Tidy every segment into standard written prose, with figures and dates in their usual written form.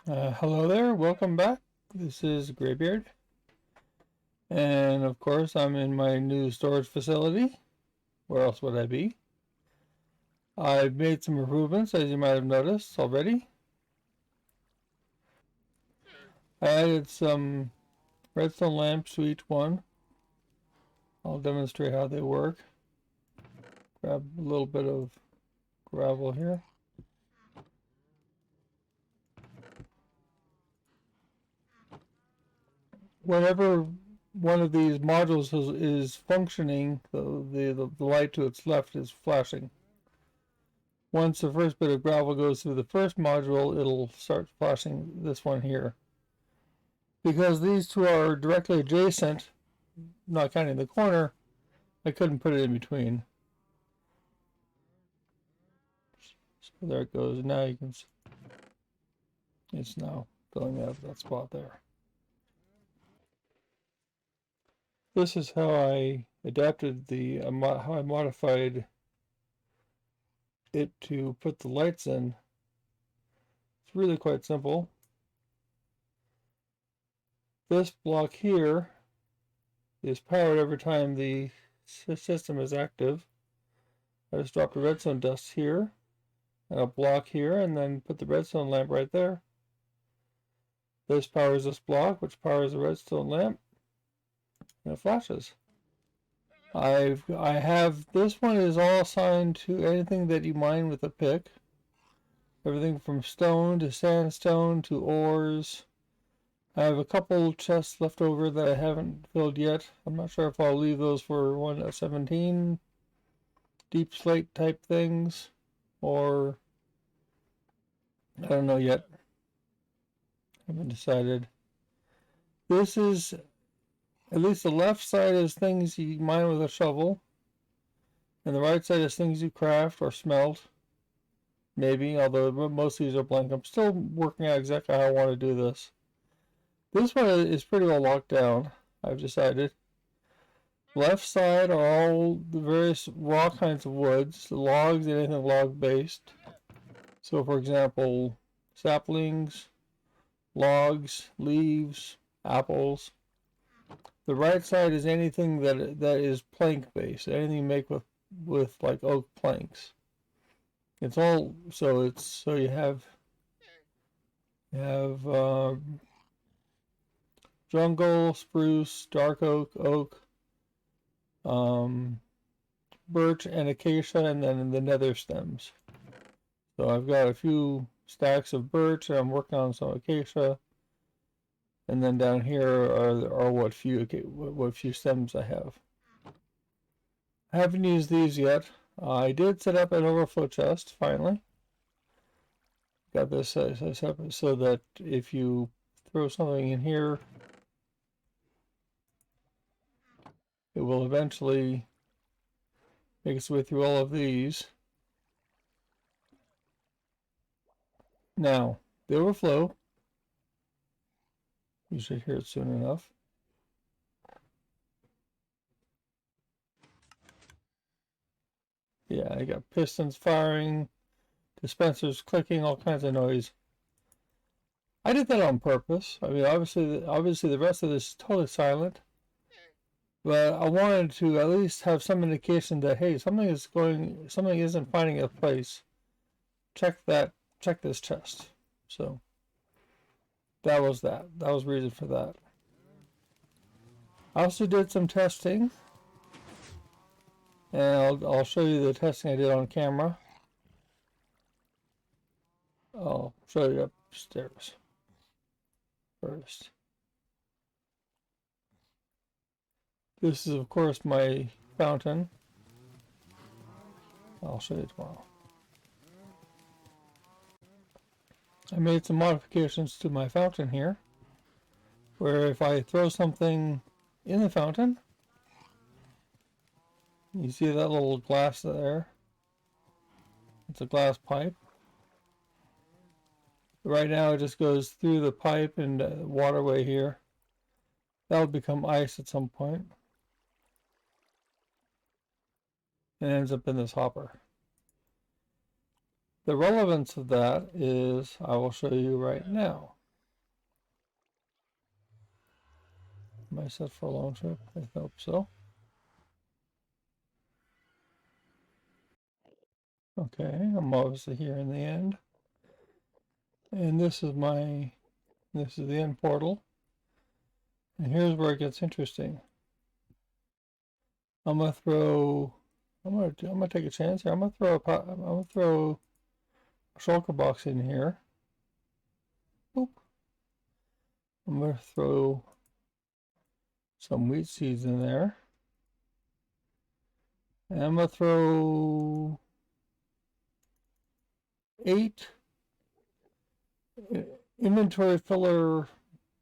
Hello there, welcome back. This is Graybeard, and of course I'm in my new storage facility. Where else would I be? I've made some improvements, as you might have noticed already. I added some redstone lamps to each one. I'll demonstrate how they work. Grab a little bit of gravel here. Whenever one of these modules is functioning, the light to its left is flashing. Once the first bit of gravel goes through the first module, it'll start flashing this one here. Because these two are directly adjacent, not counting the corner, I couldn't put it in between. So there it goes. Now you can see it's now filling out that spot there. This is how I adapted how I modified it to put the lights in. It's really quite simple. This block here is powered every time the system is active. I just dropped a redstone dust here and a block here, and then put the redstone lamp right there. This powers this block, which powers the redstone lamp, and it flashes. I have this one is all assigned to anything that you mine with a pick. Everything from stone to sandstone to ores. I have a couple chests left over that I haven't filled yet. I'm not sure if I'll leave those for 1.17 deep slate type things, or I don't know yet. I haven't decided. This is, at least the left side is things you mine with a shovel, and the right side is things you craft or smelt. Maybe, although most of these are blank. I'm still working out exactly how I want to do this. This one is pretty well locked down, I've decided. Left side are all the various raw kinds of woods, the logs, anything log based. So for example, saplings, logs, leaves, apples. The right side is anything that is plank based, anything you make with like oak planks. It's all so you have jungle, spruce, dark oak, birch, and acacia, and then the nether stems. So I've got a few stacks of birch, and I'm working on some acacia. And then down here are what few stems I have. I haven't used these yet. I did set up an overflow chest finally. Got this set up so that if you throw something in here, it will eventually make its way through all of these. Now, the overflow, you should hear it soon enough. Yeah, I got pistons firing, dispensers clicking, all kinds of noise. I did that on purpose. I mean, obviously the rest of this is totally silent. But I wanted to at least have some indication that, hey, something isn't finding a place. Check this chest. So that was reason for that. I also did some testing, and I'll show you the testing I did on camera. I'll show you upstairs first. This is, of course, my fountain. I'll show you tomorrow. I made some modifications to my fountain here, where if I throw something in the fountain, you see that little glass there? It's a glass pipe. Right now it just goes through the pipe and waterway here. That'll become ice at some point. And ends up in this hopper. The relevance of that is, I will show you right now. Am I set for a long trip? I hope so. Okay, I'm obviously here in the end. And this is the end portal. And here's where it gets interesting. I'm gonna take a chance here. I'm gonna throw a shulker box in here. Boop. I'm gonna throw some wheat seeds in there. And I'm gonna throw 8 inventory filler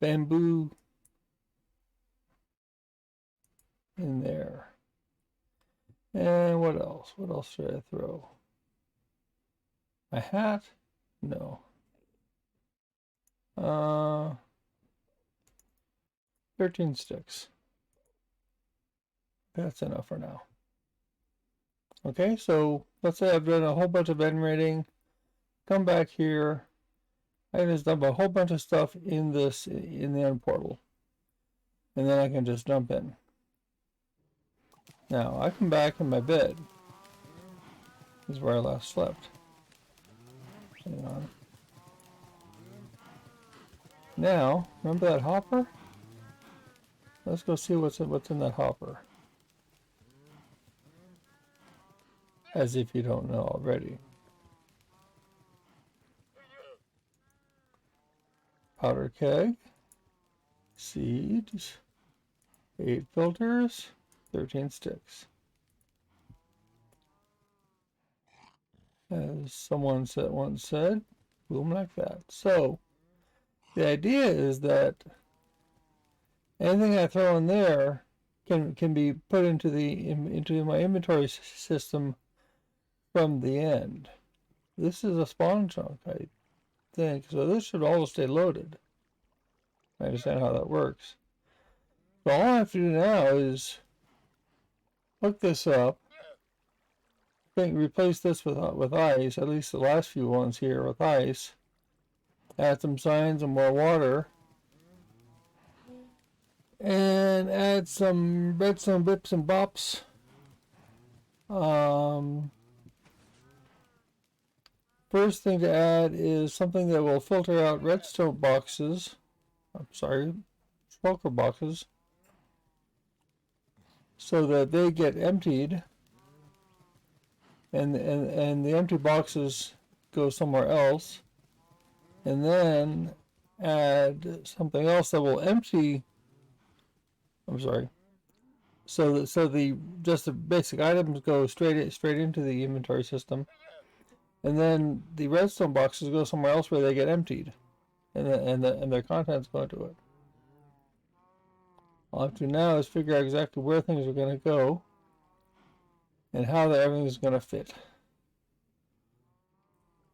bamboo in there. And what else? What else should I throw? A hat? No. 13 sticks. That's enough for now. Okay, so let's say I've done a whole bunch of venerating. Come back here. I just dump a whole bunch of stuff in the end portal. And then I can just jump in. Now, I come back in my bed. This is where I last slept. Hang on. Now, remember that hopper? Let's go see what's in that hopper. As if you don't know already. Powder keg. Seeds. 8 filters. 13 sticks. As someone once said, boom like that. So, the idea is that anything I throw in there can be put into my inventory system from the end. This is a spawn chunk, I think, so this should all stay loaded. I understand how that works. So all I have to do now is hook this up. Replace this with ice, at least the last few ones here with ice. Add some signs and more water. And add some redstone bips and bops. First thing to add is something that will filter out redstone boxes. I'm sorry, shulker boxes. So that they get emptied. And the empty boxes go somewhere else. And then add something else that will empty. I'm sorry. So just the basic items go straight into the inventory system, and then the redstone boxes go somewhere else where they get emptied, and their contents go into it. All I have to do now is figure out exactly where things are going to go, and how everything is going to fit.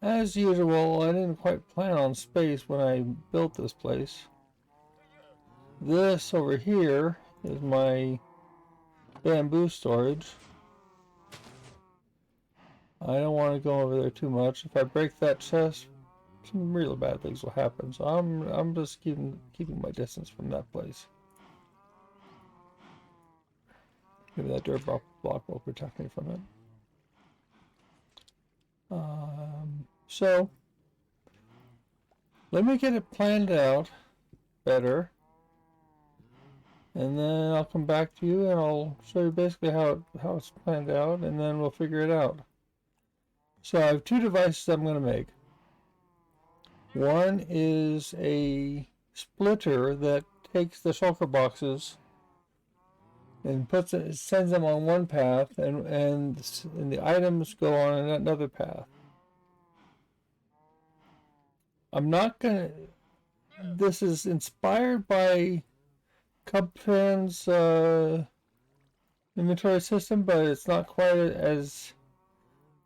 As usual, I didn't quite plan on space when I built this place. This over here is my bamboo storage. I don't want to go over there too much. If I break that chest, some really bad things will happen. So I'm just keeping my distance from that place. Maybe that dirt block will protect me from it. So let me get it planned out better, and then I'll come back to you and I'll show you basically how it's planned out, and then we'll figure it out. So I have 2 devices I'm going to make. One is a splitter that takes the shulker boxes and sends them on one path, and the items go on another path. I'm not gonna. This is inspired by Cubpan's inventory system, but it's not quite as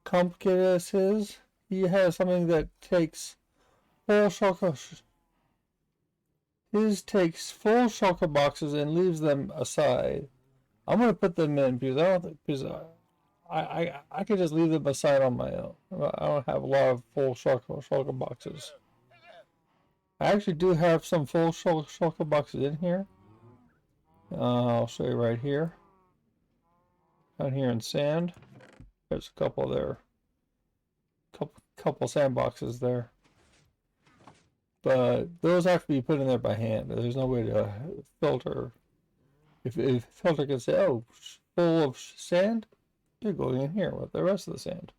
complicated as his. He has something that takes full shulker. His takes full shulker boxes and leaves them aside. I'm gonna put them in because I could just leave them aside on my own. I don't have a lot of full shulker boxes. I actually do have some full shulker boxes in here, I'll show you right here. Down here in sand, there's a couple there. Couple sandboxes there. But those have to be put in there by hand. There's no way to filter. If filter can say, oh, full of sand, you're going in here with the rest of the sand.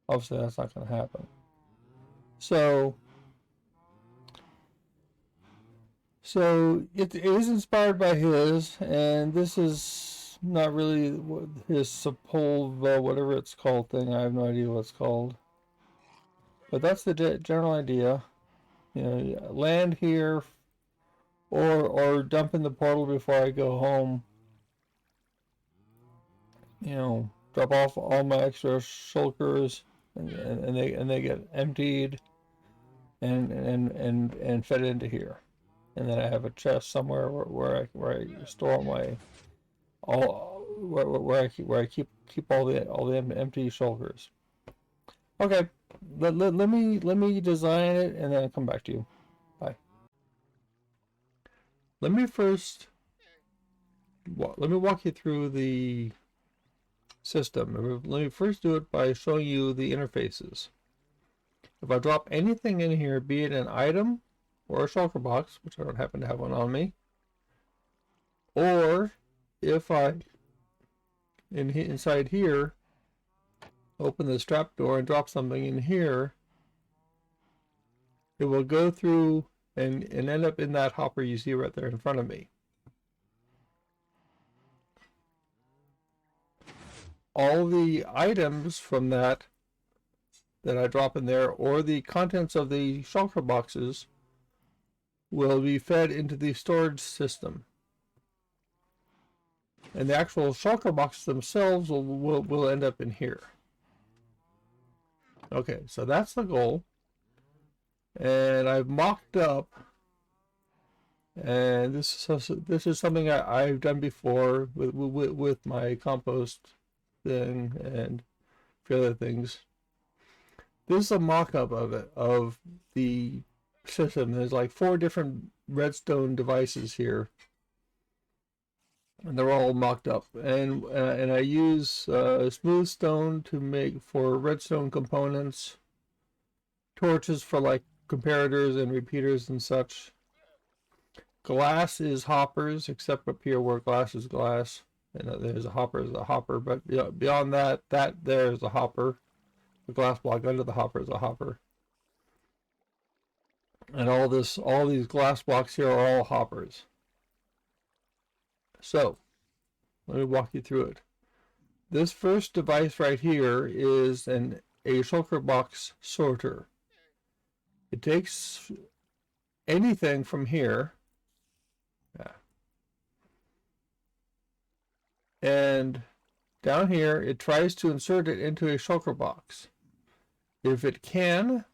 Obviously, that's not going to happen. So it is inspired by his, and this is not really his Sepulva, whatever it's called thing. I have no idea what it's called. But that's the general idea. You know, land here, or dump in the portal before I go home. You know, drop off all my extra shulkers, and they get emptied and fed into here. And then I have a chest somewhere where I store my where I keep all the empty shulkers. Okay, let me design it and then I'll come back to you. Bye. Let me walk you through the system. Let me first do it by showing you the interfaces. If I drop anything in here, be it an item or a shulker box, which I don't happen to have one on me, or if I inside here open the strap door and drop something in here, it will go through and end up in that hopper you see right there in front of me. All the items from that I drop in there, or the contents of the shulker boxes, will be fed into the storage system. And the actual shulker boxes themselves will end up in here. Okay, so that's the goal. And I've mocked up, and this is something I've done before with my compost thing and a few other things. This is a mock-up of the system. There's like 4 different redstone devices here, and they're all mocked up. And I use smooth stone to make for redstone components, torches for like comparators and repeaters and such. Glass is hoppers, except up here where glass is glass, and there's a hopper. But beyond that there's a hopper. The glass block under the hopper is a hopper. And all these glass blocks here are all hoppers. So, let me walk you through it. This first device right here is a shulker box sorter. It takes anything from here, and down here it tries to insert it into a shulker box. If it can,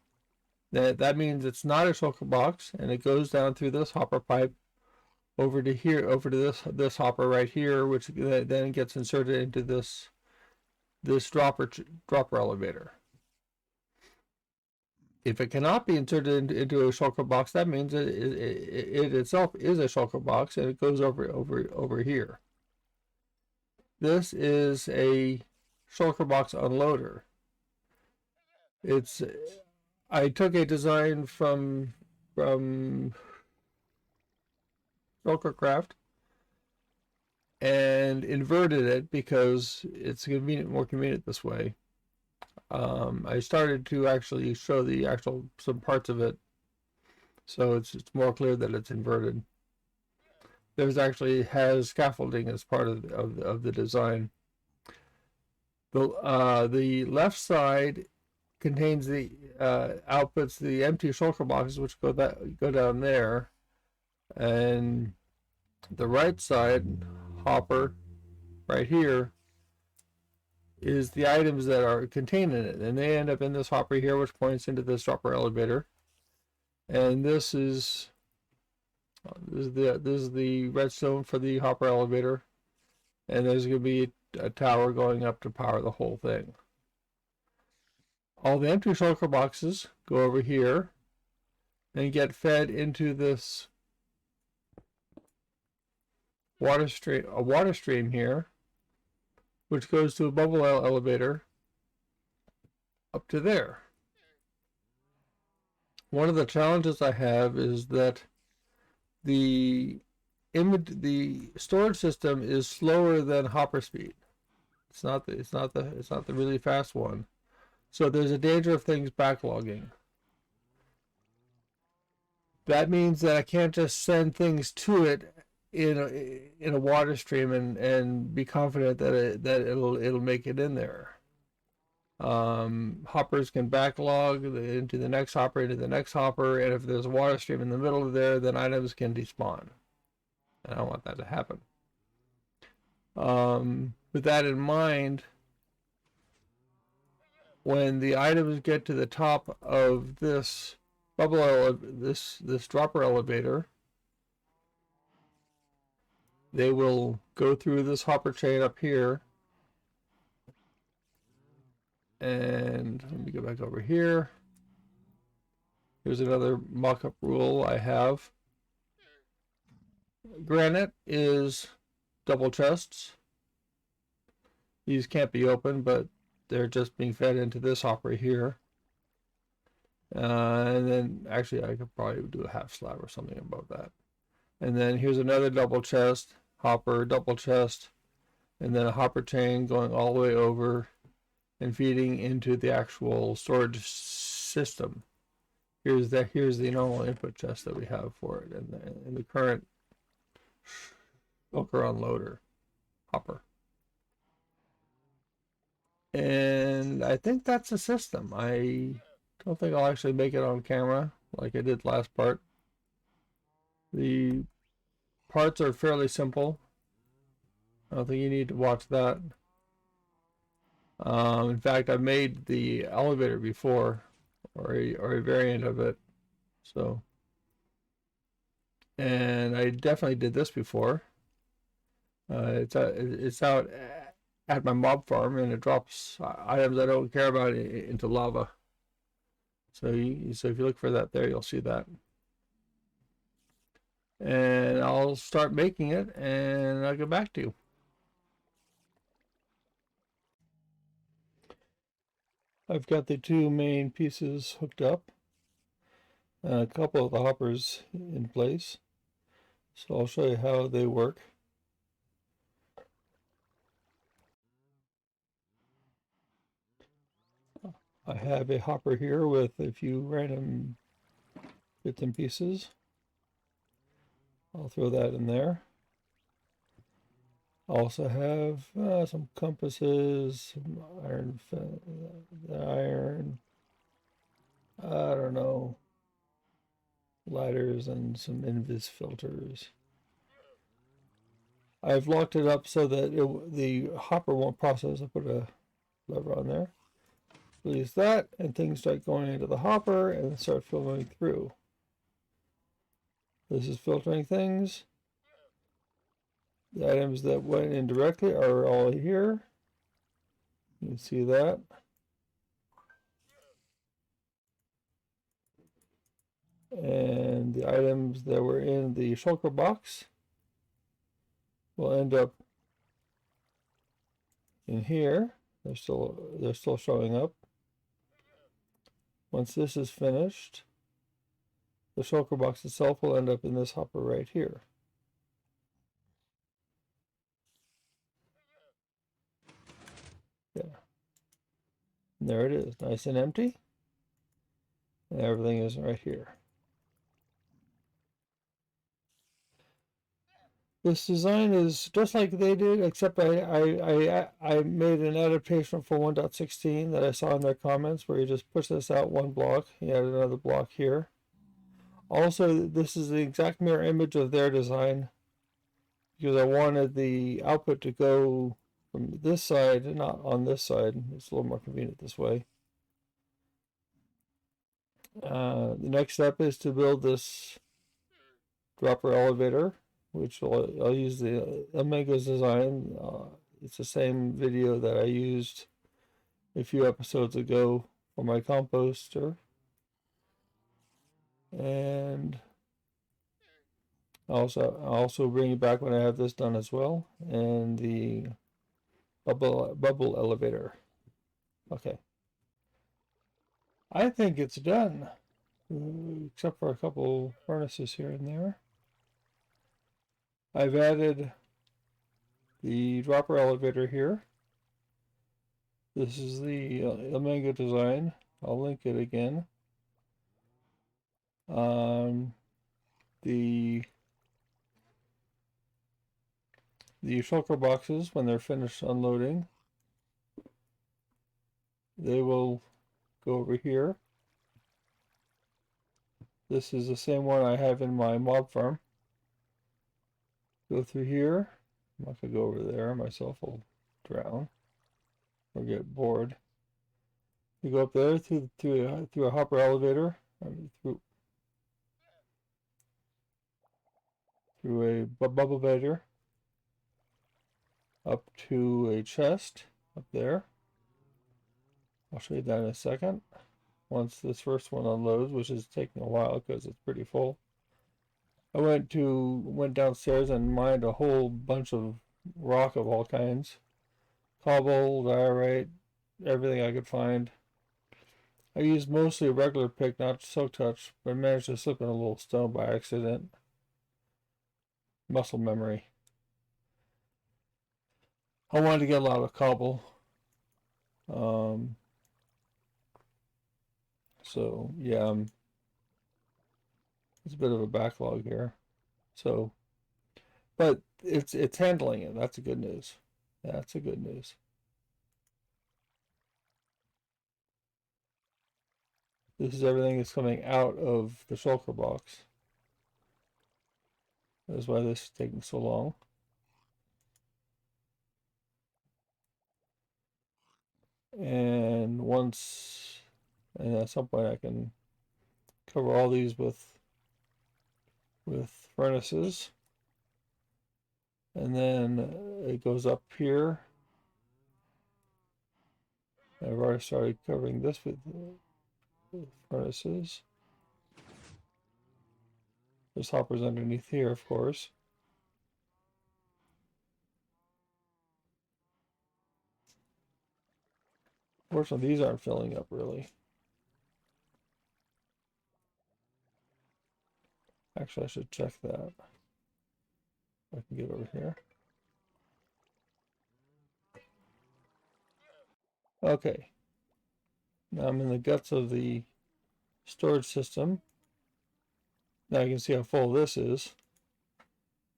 that means it's not a shulker box, and it goes down through this hopper pipe over to here, over to this hopper right here, which then gets inserted into this dropper elevator. If it cannot be inserted into a shulker box, that means it itself is a shulker box, and it goes over here. This is a shulker box unloader. I took a design from Shulkercraft and inverted it because it's more convenient this way. I started to actually show some parts of it, so it's more clear that it's inverted. There's actually has scaffolding as part of the design. The left side contains the outputs, the empty shulker boxes, which go down there, and the right side hopper right here is the items that are contained in it, and they end up in this hopper here, which points into this dropper elevator. And this is the redstone for the hopper elevator, and there's going to be a tower going up to power the whole thing. All the empty shulker boxes go over here and get fed into this a water stream here, which goes to a bubble elevator up to there. One of the challenges I have is that the storage system is slower than hopper speed. It's not the really fast one. So there's a danger of things backlogging. That means that I can't just send things to it in a water stream and be confident that it'll make it in there. Hoppers can backlog into the next hopper, into the next hopper, and if there's a water stream in the middle of there, then items can despawn. And I don't want that to happen. With that in mind, when the items get to the top of this this dropper elevator, they will go through this hopper chain up here. And let me go back over here. Here's another mock-up rule I have. Granite is double chests. These can't be opened, but they're just being fed into this hopper here. And then actually I could probably do a half slab or something about that. And then here's another double chest, hopper, double chest, and then a hopper chain going all the way over and feeding into the actual storage system. Here's the normal input chest that we have for it in the current shulker unloader hopper. And I think that's the system. I don't think I'll actually make it on camera like I did last part. The parts are fairly simple. I don't think you need to watch that. In fact, I've made the elevator before, or a variant of it. So, and I definitely did this before. It's out at my mob farm, and it drops items I don't care about into lava. So if you look for that there, you'll see that. And I'll start making it, and I'll get back to you. I've got the two main pieces hooked up, and a couple of the hoppers in place. So I'll show you how they work. I have a hopper here with a few random bits and pieces. I'll throw that in there. I also have some compasses, some iron, I don't know, lighters, and some invis filters. I've locked it up so that the hopper won't process. I put a lever on there. Release that, and things start going into the hopper and start filtering through. This is filtering things. The items that went in directly are all here. You can see that. And the items that were in the shulker box will end up in here. They're still showing up. Once this is finished, the shulker box itself will end up in this hopper right here. Yeah. And there it is, nice and empty. And everything is right here. This design is just like they did, except I made an adaptation for 1.16 that I saw in their comments, where you just push this out one block, you add another block here. Also, this is the exact mirror image of their design, because I wanted the output to go from this side and not on this side. It's a little more convenient this way. The next step is to build this dropper elevator, which I'll use the Omega's design. It's the same video that I used a few episodes ago for my composter. And I'll also bring you back when I have this done as well, and the bubble elevator. Okay. I think it's done, except for a couple furnaces here and there. I've added the dropper elevator here. This is the Omega design. I'll link it again. The shulker boxes, when they're finished unloading, they will go over here. This is the same one I have in my mob farm. Go through here. I'm not going to go over there. Myself will drown or get bored. You go up there through a hopper elevator, through a bubble elevator, up to a chest up there. I'll show you that in a second. Once this first one unloads, which is taking a while because it's pretty full. I went downstairs and mined a whole bunch of rock of all kinds. Cobble, diorite, everything I could find. I used mostly a regular pick, not silk touch, but managed to slip in a little stone by accident. Muscle memory. I wanted to get a lot of cobble. So yeah, it's a bit of a backlog here. So, but it's handling it. That's a good news. That's a good news. This is everything that's coming out of the shulker box. That's why this is taking so long. And at some point I can cover all these with furnaces. And then it goes up here. I've already started covering this with furnaces. There's hoppers underneath here, of course. Fortunately, these aren't filling up really. Actually, I should check that. I can get over here. Okay. Now I'm in the guts of the storage system. Now you can see how full this is.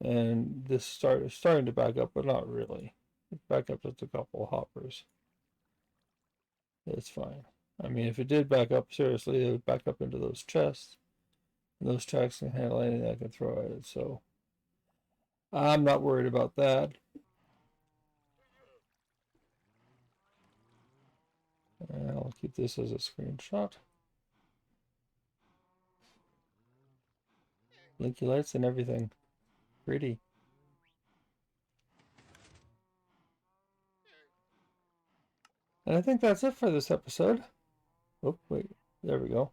And this is starting to back up, but not really. It's back up just a couple of hoppers. It's fine. I mean, if it did back up seriously, it would back up into those chests. And those chests can handle anything I can throw at it, so I'm not worried about that. And I'll keep this as a screenshot. Blinky lights and everything. Pretty. And I think that's it for this episode. Oh, wait. There we go.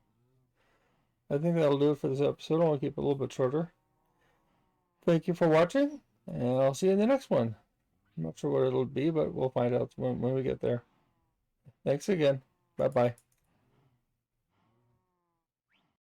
I think that'll do it for this episode. I want to keep it a little bit shorter. Thank you for watching, and I'll see you in the next one. I'm not sure what it'll be, but we'll find out when we get there. Thanks again. Bye-bye.